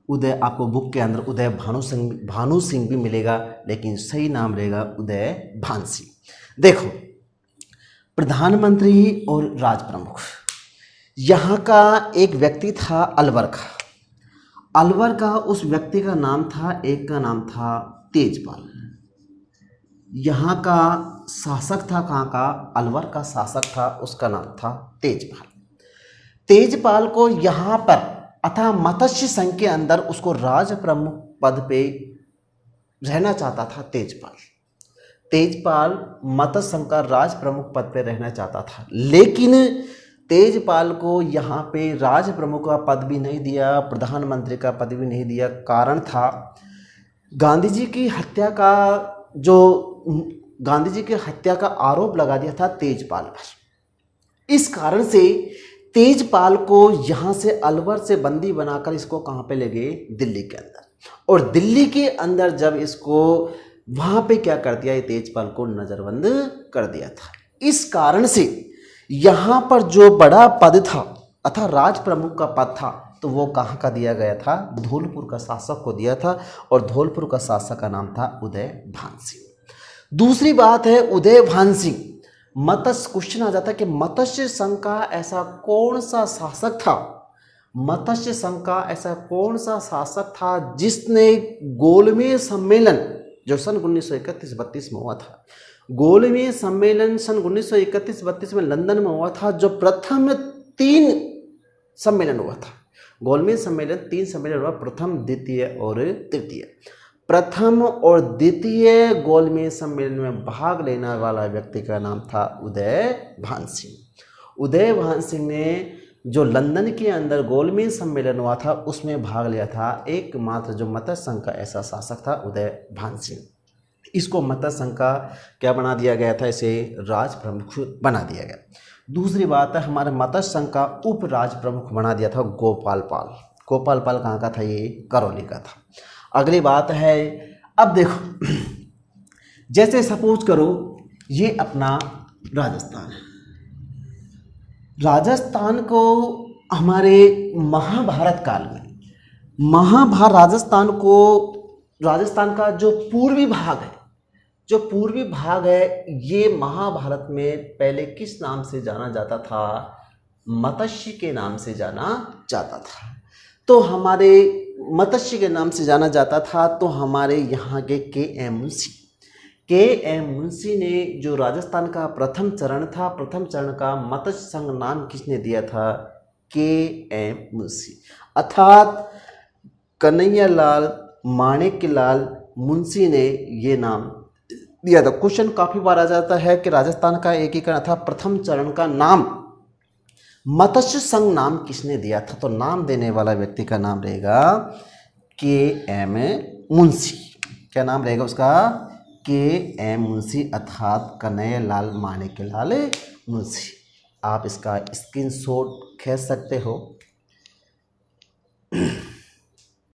उदय, आपको बुक के अंदर उदय भानु सिंह भी मिलेगा, लेकिन सही नाम रहेगा उदय भान सिंह। देखो, प्रधानमंत्री और राज प्रमुख, यहाँ का एक व्यक्ति था अलवर का। अलवर का उस व्यक्ति का नाम था, एक का नाम था तेजपाल। यहाँ का शासक था, कहाँ का? अलवर का शासक था, उसका नाम था तेजपाल। तेजपाल को यहाँ पर अतः मत्स्य संघ के अंदर उसको राज प्रमुख पद पे रहना चाहता था तेजपाल। तेजपाल मत्स्य संघ का राज प्रमुख पद पे रहना चाहता था, लेकिन तेजपाल को यहाँ पे राज प्रमुख का पद भी नहीं दिया, प्रधानमंत्री का पद भी नहीं दिया। कारण था गांधी जी की हत्या का जो गांधी जी की हत्या का आरोप लगा दिया था तेजपाल पर। इस कारण से तेजपाल को यहाँ से अलवर से बंदी बनाकर इसको कहाँ पे ले गए, दिल्ली के अंदर। और दिल्ली के अंदर जब इसको वहाँ पे क्या कर दिया, ये तेजपाल को नज़रबंद कर दिया था। इस कारण से यहाँ पर जो बड़ा पद था अर्थात राज प्रमुख का पद था, तो वो कहाँ का दिया गया था, धौलपुर का शासक को दिया था। और धौलपुर का शासक का नाम था उदय भान सिंह। दूसरी बात है उदय भान सिंह, मत्स्य क्वेश्चन आ जाता है कि मत्स्य संघ का ऐसा कौन सा शासक था, मत्स्य संघ का ऐसा कौन सा शासक था जिसने गोलमेज सम्मेलन जो सन 1931-32 में हुआ था, गोलमेज सम्मेलन सन 1931-32 में लंदन में हुआ था, जो प्रथम 3 सम्मेलन हुआ था। गोलमेज सम्मेलन 3 सम्मेलन हुआ, प्रथम, द्वितीय और तृतीय। प्रथम और द्वितीय गोलमेज सम्मेलन में भाग लेने वाला व्यक्ति का नाम था उदय भान सिंह। उदय भान सिंह ने जो लंदन के अंदर गोलमेज सम्मेलन हुआ था उसमें भाग लिया था, एकमात्र जो मत्स्य संघ का ऐसा शासक था उदय भान सिंह। इसको मत्स्य संघ का क्या बना दिया गया था, इसे राज प्रमुख बना दिया गया। दूसरी बात है हमारे मत्स्य संघ का उप राज प्रमुख बना दिया था गोपाल पाल। गोपाल पाल कहाँ का था, ये करौली का था। अगली बात है, अब देखो जैसे सपोज करो ये अपना राजस्थान है, राजस्थान को हमारे महाभारत काल में राजस्थान का जो पूर्वी भाग है ये महाभारत में पहले किस नाम से जाना जाता था, मत्स्य के नाम से जाना जाता था। तो हमारे मत्स्य के नाम से जाना जाता था, तो हमारे यहाँ के के.एम. मुंशी ने जो राजस्थान का प्रथम चरण था, प्रथम चरण का मत्स्य संघ नाम किसने दिया था, के.एम. मुंशी, अर्थात कन्हैयालाल माणिक्यलाल मुंशी ने ये नाम दिया था। क्वेश्चन काफ़ी बार आ जाता है कि राजस्थान का एकीकरण था, प्रथम चरण का नाम मत्स्य संघ नाम किसने दिया था, तो नाम देने वाला व्यक्ति का नाम रहेगा के.एम. मुंशी। क्या नाम रहेगा उसका, के.एम. मुंशी अर्थात कन्हैयालाल माणिक्यलाल मुंशी। आप इसका स्क्रीनशॉट खींच सकते हो।